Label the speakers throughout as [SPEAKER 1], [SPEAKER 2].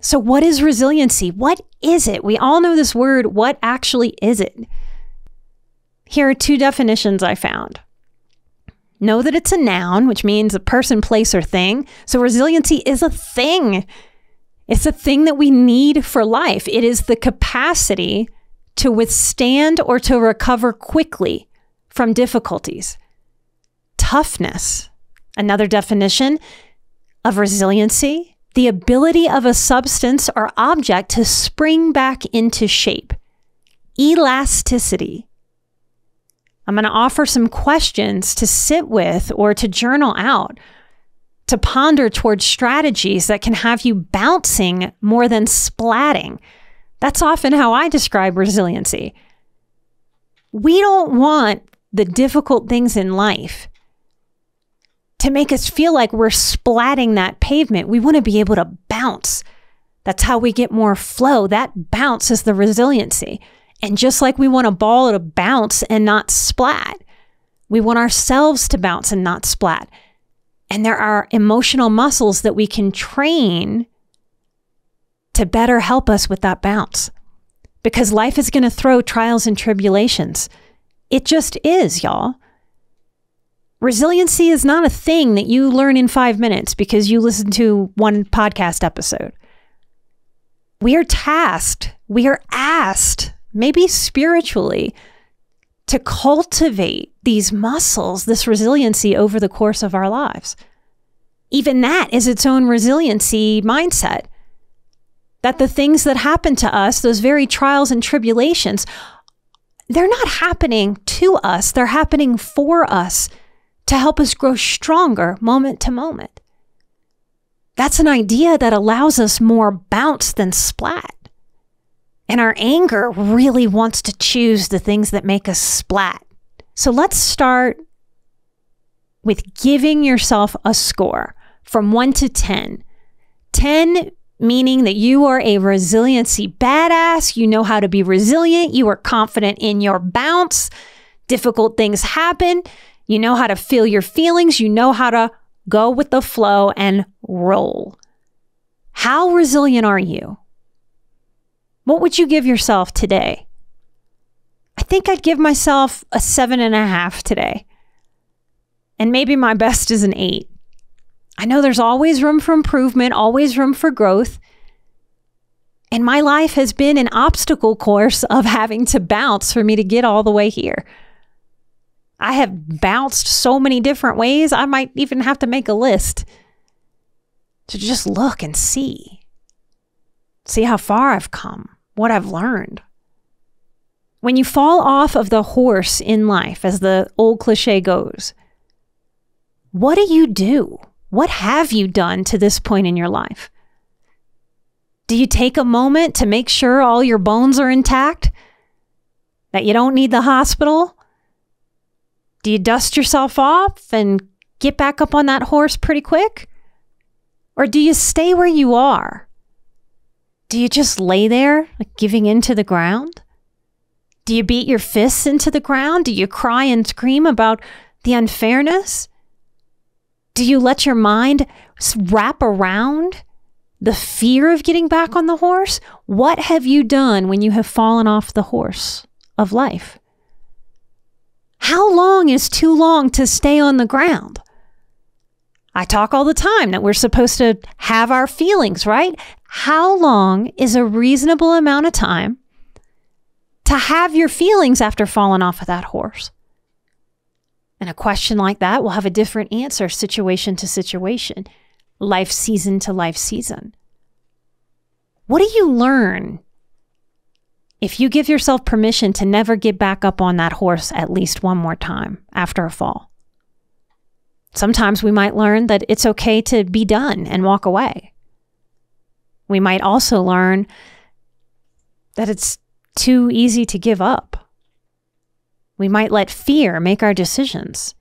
[SPEAKER 1] So what is resiliency? What is it? We all know this word. What actually is it? Here are 2 definitions I found. Know that it's a noun, which means a person, place, or thing. So resiliency is a thing. It's a thing that we need for life. It is the capacity to withstand or to recover quickly from difficulties. Toughness, another definition of resiliency, the ability of a substance or object to spring back into shape. Elasticity. I'm going to offer some questions to sit with or to journal out, to ponder towards strategies that can have you bouncing more than splatting. That's often how I describe resiliency. We don't want the difficult things in life to make us feel like we're splatting that pavement. We want to be able to bounce. That's how we get more flow. That bounce is the resiliency. And just like we want a ball to bounce and not splat, we want ourselves to bounce and not splat. And there are emotional muscles that we can train to better help us with that bounce. Because life is going to throw trials and tribulations. It just is, y'all. Resiliency is not a thing that you learn in 5 minutes because you listen to one podcast episode. We are tasked, we are asked, maybe spiritually, to cultivate these muscles, this resiliency over the course of our lives. Even that is its own resiliency mindset. That the things that happen to us, those very trials and tribulations, they're not happening to us, they're happening for us to help us grow stronger moment to moment. That's an idea that allows us more bounce than splat. And our anger really wants to choose the things that make us splat. So let's start with giving yourself a score from 1 to 10. 10 meaning that you are a resiliency badass. You know how to be resilient. You are confident in your bounce. Difficult things happen. You know how to feel your feelings. You know how to go with the flow and roll. How resilient are you? What would you give yourself today? I think I'd give myself a 7.5 today. And maybe my best is an 8. I know there's always room for improvement, always room for growth. And my life has been an obstacle course of having to bounce for me to get all the way here. I have bounced so many different ways, I might even have to make a list to just look and see how far I've come, what I've learned. When you fall off of the horse in life, as the old cliche goes, what do you do? What have you done to this point in your life? Do you take a moment to make sure all your bones are intact? That you don't need the hospital? Do you dust yourself off and get back up on that horse pretty quick? Or do you stay where you are? Do you just lay there, like giving into the ground? Do you beat your fists into the ground? Do you cry and scream about the unfairness? Do you let your mind wrap around the fear of getting back on the horse? What have you done when you have fallen off the horse of life? How long is too long to stay on the ground? I talk all the time that we're supposed to have our feelings, right? How long is a reasonable amount of time to have your feelings after falling off of that horse? And a question like that will have a different answer situation to situation, life season to life season. What do you learn if you give yourself permission to never get back up on that horse at least one more time after a fall? Sometimes we might learn that it's okay to be done and walk away. We might also learn that it's too easy to give up. We might let fear make our decisions.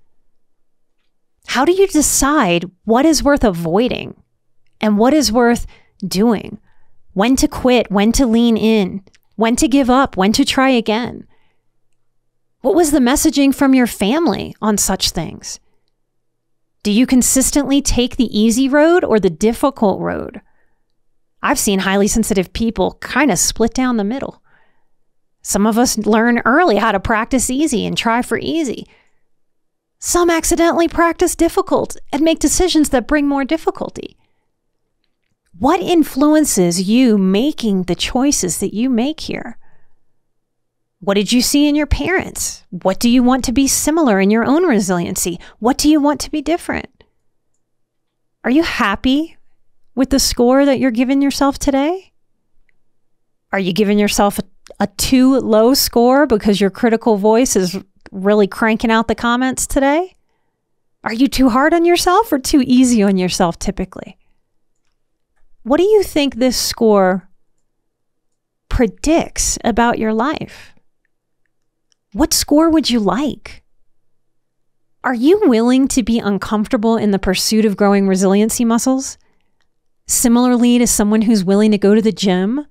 [SPEAKER 1] How do you decide what is worth avoiding and what is worth doing? When to quit, when to lean in, when to give up, when to try again? What was the messaging from your family on such things? Do you consistently take the easy road or the difficult road? I've seen highly sensitive people kind of split down the middle. Some of us learn early how to practice easy and try for easy. Some accidentally practice difficult and make decisions that bring more difficulty. What influences you making the choices that you make here? What did you see in your parents? What do you want to be similar in your own resiliency? What do you want to be different? Are you happy with the score that you're giving yourself today? Are you giving yourself a too low score because your critical voice is really cranking out the comments today? Are you too hard on yourself or too easy on yourself typically? What do you think this score predicts about your life? What score would you like? Are you willing to be uncomfortable in the pursuit of growing resiliency muscles? Similarly to someone who's willing to go to the gym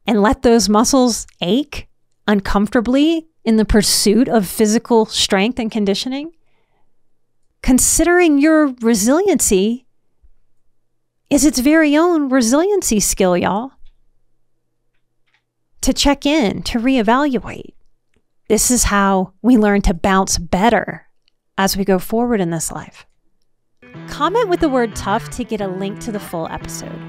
[SPEAKER 1] and let those muscles ache uncomfortably in the pursuit of physical strength and conditioning? Considering your resiliency is its very own resiliency skill, y'all. To check in, to reevaluate. This is how we learn to bounce better as we go forward in this life. Comment with the word tough to get a link to the full episode.